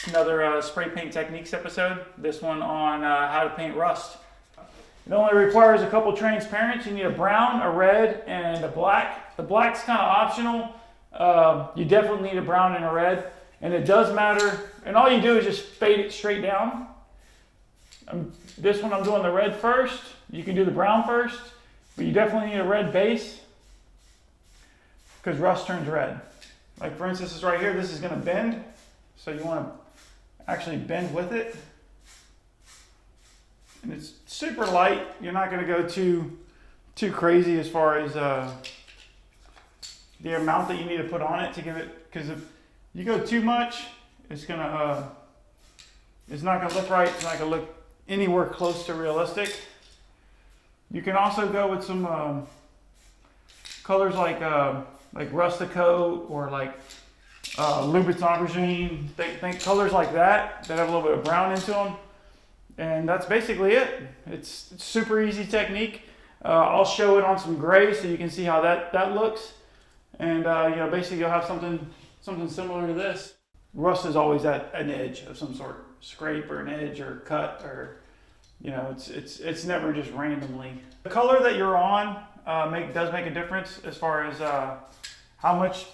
Another spray paint techniques episode. This one on how to paint rust. It only requires a couple transparents. You need a brown, a red, and a black. The black's kind of optional. You definitely need a brown and a red, and it does matter. And all you do is just fade it straight down. This one I'm doing the red first. You can do the brown first, but you definitely need a red base because rust turns red. Like for instance, this right here, this is going to bend. So you want to actually bend with it. And it's super light. You're not going to go too crazy as far as the amount that you need to put on it to give it, because if you go too much, it's not going to look right. It's not going to look anywhere close to realistic. You can also go with some colors like Rusticoat or like Louboutin Aubergine. Think colors like that have a little bit of brown into them. And that's basically it. It's super easy technique. I'll show it on some gray so you can see how that looks. And basically you'll have something similar to this. Rust is always at an edge of some sort, scrape or an edge or cut, or it's never just randomly. The color that you're on does make a difference as far as how much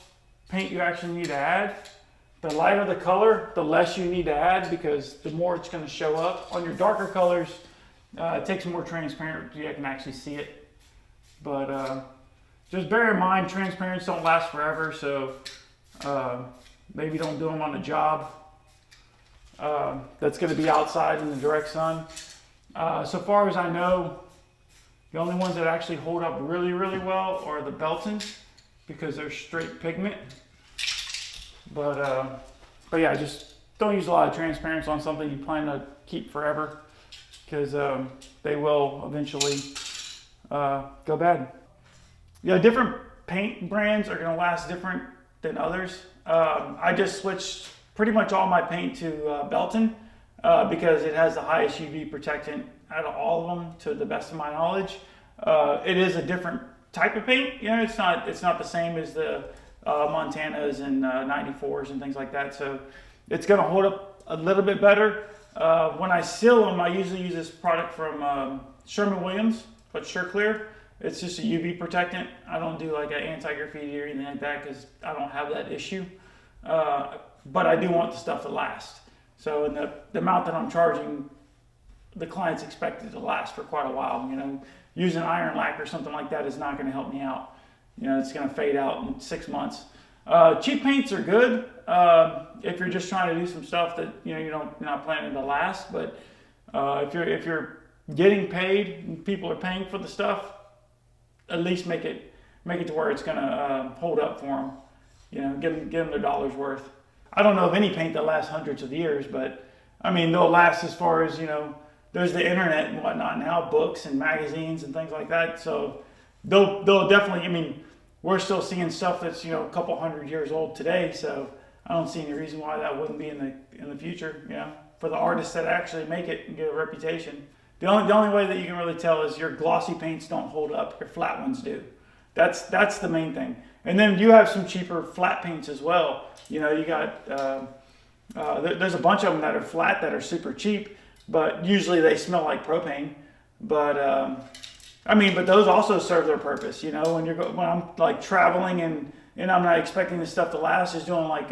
paint you actually need to add. The lighter the color, the less you need to add, because the more it's going to show up. On your darker colors, it takes more transparency. I can actually see it. But just bear in mind, transparents don't last forever, so maybe don't do them on a job that's going to be outside in the direct sun. So far as I know, the only ones that actually hold up really, really well are the Beltons, because they're straight pigment. But yeah, just don't use a lot of transparents on something you plan to keep forever, because they will eventually go bad. Yeah, different paint brands are going to last different than others. I just switched pretty much all my paint to Belton because it has the highest UV protectant out of all of them, to the best of my knowledge. It is a different type of paint. It's not the same as the Montanas and 94s and things like that. So it's going to hold up a little bit better. When I seal them, I usually use this product from Sherwin-Williams, but SureClear. It's just a UV protectant. I don't do like an anti-graffiti or anything like that because I don't have that issue. But I do want the stuff to last. So in the amount that I'm charging, the client's expected to last for quite a while. Using iron lac or something like that is not going to help me out. It's going to fade out in 6 months. Cheap paints are good if you're just trying to do some stuff that you're not planning to last. But if you're getting paid and people are paying for the stuff, at least make it to where it's going to hold up for them. Give them their dollar's worth. I don't know of any paint that lasts hundreds of years, but I mean they'll last as far as there's the internet and whatnot now, books and magazines and things like that. So they'll definitely. I mean, we're still seeing stuff that's a couple hundred years old today. So I don't see any reason why that wouldn't be in the future. For the artists that actually make it and get a reputation. The only way that you can really tell is your glossy paints don't hold up. Your flat ones do. That's the main thing. And then you have some cheaper flat paints as well. You got there's a bunch of them that are flat that are super cheap, but usually they smell like propane. But but those also serve their purpose. When I'm like traveling and I'm not expecting this stuff to last, just doing like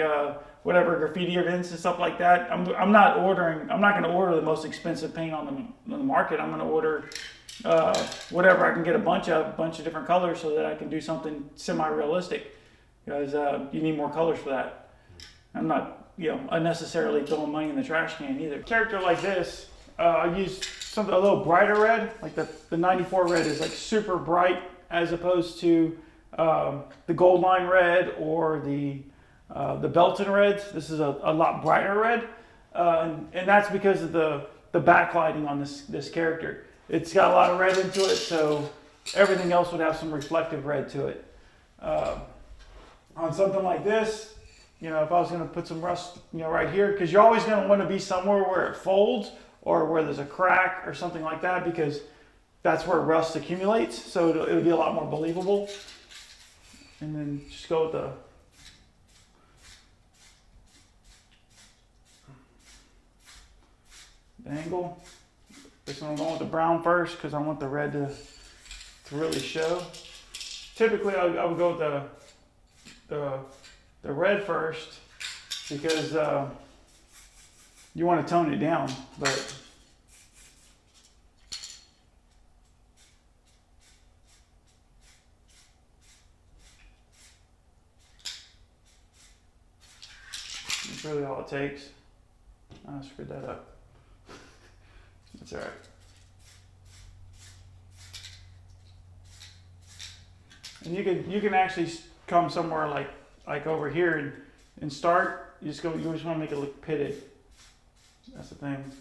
whatever graffiti events and stuff like that. I'm not going to order the most expensive paint on the market. I'm going to order whatever I can get a bunch of different colors so that I can do something semi-realistic, because you need more colors for that. I'm not unnecessarily throwing money in the trash can either. A character like this, I use something a little brighter red, like the 94 red is like super bright as opposed to the gold line red or the Belton reds. This is a lot brighter red, and that's because of the backlighting on this character. It's got a lot of red into it, so everything else would have some reflective red to it. On something like this, if I was going to put some rust, right here, because you're always going to want to be somewhere where it folds or where there's a crack or something like that, because that's where rust accumulates. So it'll be a lot more believable. And then just go with the angle. This one I'm going with the brown first because I want the red to really show. Typically I would go with the red first because you want to tone it down, but that's really all it takes. I screwed that up. That's all right. And you can actually come somewhere like over here and start. You just want to make it look pitted. That's the thing.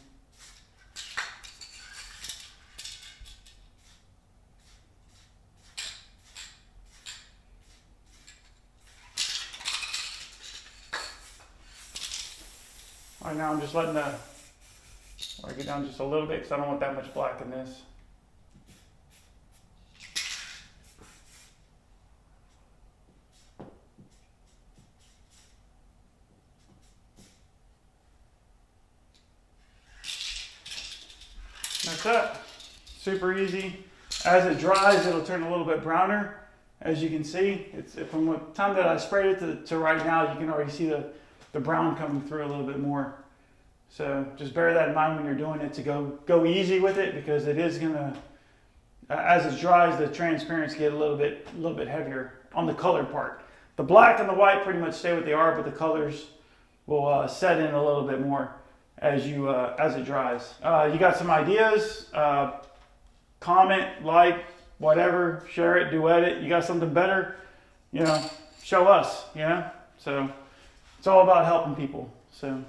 All right, now I'm just letting I get down just a little bit because I don't want that much black in this. That's it. Super easy. As it dries, it'll turn a little bit browner. As you can see, it's from the time that I sprayed it to right now, you can already see the brown coming through a little bit more. So just bear that in mind when you're doing it, to go easy with it, because it is gonna, as it dries, the transparency get a little bit heavier on the colored part. The black and the white pretty much stay what they are, but the colors will set in a little bit more as it dries. You got some ideas? Comment, like, whatever, share it, duet it. You got something better? Show us. So it's all about helping people. So.